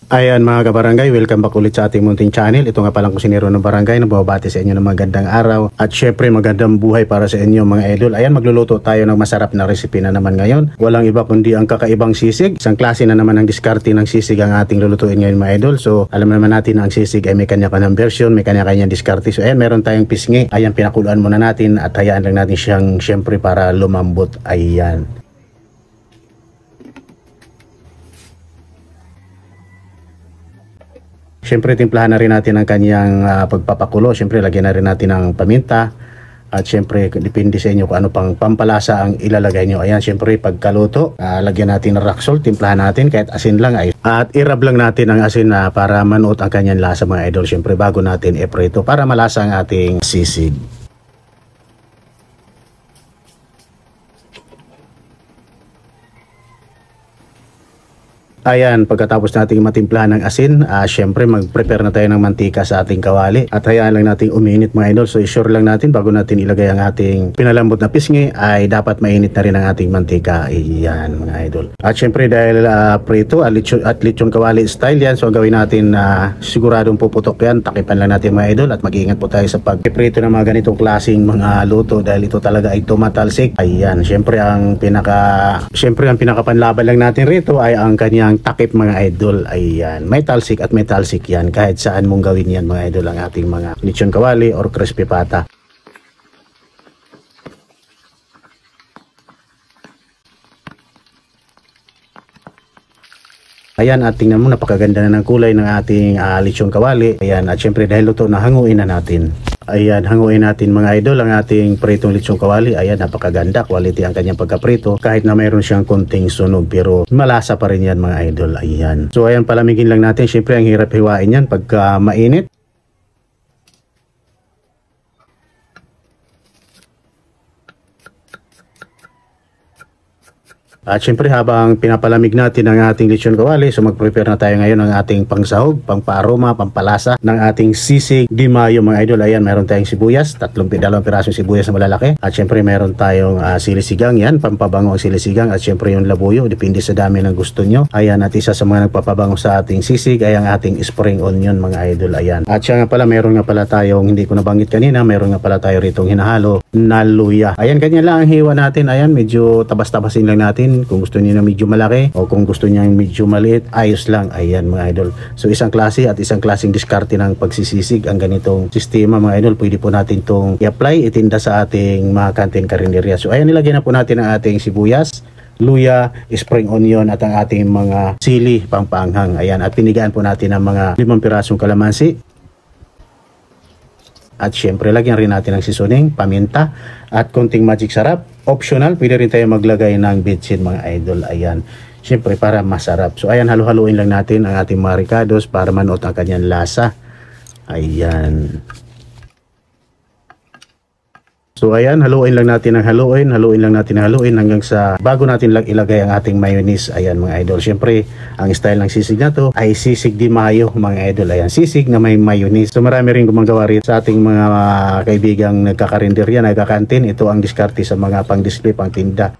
Ayan mga kabarangay, welcome back ulit sa ating munting channel. Ito nga palang kusinero ng barangay na babati sa inyo ng magandang araw at syempre magandang buhay para sa inyo mga idol. Ayan, magluluto tayo ng masarap na recipe na naman ngayon. Walang iba kundi ang kakaibang sisig. Isang klase na naman ang diskarte ng sisig ang ating lulutuin ngayon mga idol. So alam naman natin na ang sisig ay may kanya-kanyang version, may kanya-kanyang diskarte. So ayan, meron tayong pisngi. Ayan, pinakuluan muna natin at hayaan lang natin siyang syempre para lumambot. Ayan. Siyempre timplahan na rin natin ang kanyang pagpapakulo. Siyempre lagyan na rin natin ng paminta. At siyempre depende sa inyo kung ano pang pampalasa ang ilalagay nyo. Ayan, siyempre pagkaluto, lagyan natin ng rock salt, timplahan natin kahit asin lang ay. At i-rub lang natin ang asin para manuot ang kanyang lasa mga idol. Siyempre bago natin iprito para malasa ang ating sisig. Ayan, pagkatapos nating matimplahan ng asin, syempre mag-prepare na tayo ng mantika sa ating kawali. At hayaan lang nating uminit mga idol. So i-sure lang natin bago natin ilagay ang ating pinalambot na pisngi ay dapat mainit na rin ang ating mantika. Ayan mga idol. At syempre dahil prito at lechon kawali style yan. So gawin natin siguradong puputok yan. Takipan lang natin mga idol at mag-iingat po tayo sa pag-prito ng mga ganitong klaseng mga luto dahil ito talaga ay tumatalsik. Ayan, syempre ang pinakapanlaban lang natin rito ay ang kanyang takip mga idol. Ayan, may talsik at may talsik yan kahit saan mong gawin yan mga idol ang ating mga lechon kawali or crispy pata. Ayan, at tingnan mo, napakaganda na ng kulay ng ating lechon kawali. Ayan, at syempre dahil luto na, hanguin na natin. Ayan, hanguin natin mga idol ang ating pritong lechon kawali. Ayan, napakaganda, quality ang kanyang pagkaprito kahit na mayroon siyang konting sunog pero malasa pa rin yan mga idol. Ayan, so ayan, palamigin lang natin. Syempre ang hirap hiwain yan pagka mainit. At syempre habang pinapalamig natin ang ating lechon kawali, so mag-prepare na tayo ngayon ng ating pangsahog, pangpaaroma, pampalasa ng ating sisig di mayo mga idol. Ayan, meron tayong sibuyas, dalawang pirasong sibuyas na malalaki. At syempre meron tayong sili-sigang, yan, pampabango ang sili-sigang. At syempre yung labuyo, depende sa dami ng gusto nyo. Ayan, at isa sa mga nagpapabango sa ating sisig ay ang ating spring onion mga idol. Ayan, at siya nga pala, meron nga pala tayong, hindi ko nabanggit kanina, meron nga pala tayo ritong hinahalo na luya. Ayan, ganyan lang ang hiwa natin. Ayan, medyo tabas-tabasin lang natin. Kung gusto niyo na medyo malaki o kung gusto niyo medyo maliit, ayos lang. Ayan mga idol. So isang klase at isang klaseng diskarte ng pagsisisig ang ganitong sistema mga idol. Pwede po natin itong i-apply, itinda sa ating mga kantin karinderya. So ayan, nilagyan na po natin ang ating sibuyas, luya, spring onion at ang ating mga sili pangpanghang. Ayan, at pinigaan po natin ang mga 5 pirasong kalamansi. At syempre lagyan rin natin ng seasoning, paminta at konting magic sarap. Optional, pwede rin tayo maglagay ng bitchin mga idol. Ayan, syempre para masarap. So ayan, halu-haluin lang natin ang ating mga ricados para manuot ang kanyang lasa. Ayan. So ayan, haluin lang natin ng haluin hanggang sa bago natin lang ilagay ang ating mayonnaise. Ayan mga idol, syempre ang style ng sisig na to ay sisig di mayo mga idol. Ayan, sisig na may mayonnaise. So marami rin gumagawa rin sa ating mga kaibigang nagkakarinderya, nagkakantin. Ito ang diskarte sa mga pang display, pang tinda.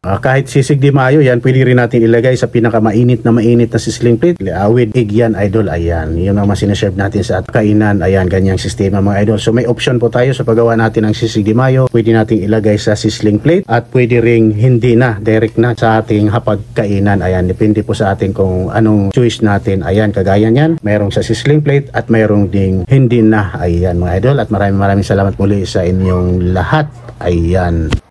Kahit sisig di mayo yan, pwede rin natin ilagay sa pinakamainit na sizzling plate with egg yan idol. Ayan, yun ang sinaserve natin sa kainan. Ayan, ganyang sistema mga idol. So may option po tayo sa paggawa natin ng sisig di mayo. Pwede natin ilagay sa sizzling plate at pwede ring hindi na, direct na sa ating hapagkainan. Ayan, depende po sa atin kung anong choice natin. Ayan, kagaya niyan, mayroong sa sizzling plate at mayroong ding hindi na. Ayan mga idol, at maraming salamat muli sa inyong lahat. Ayan.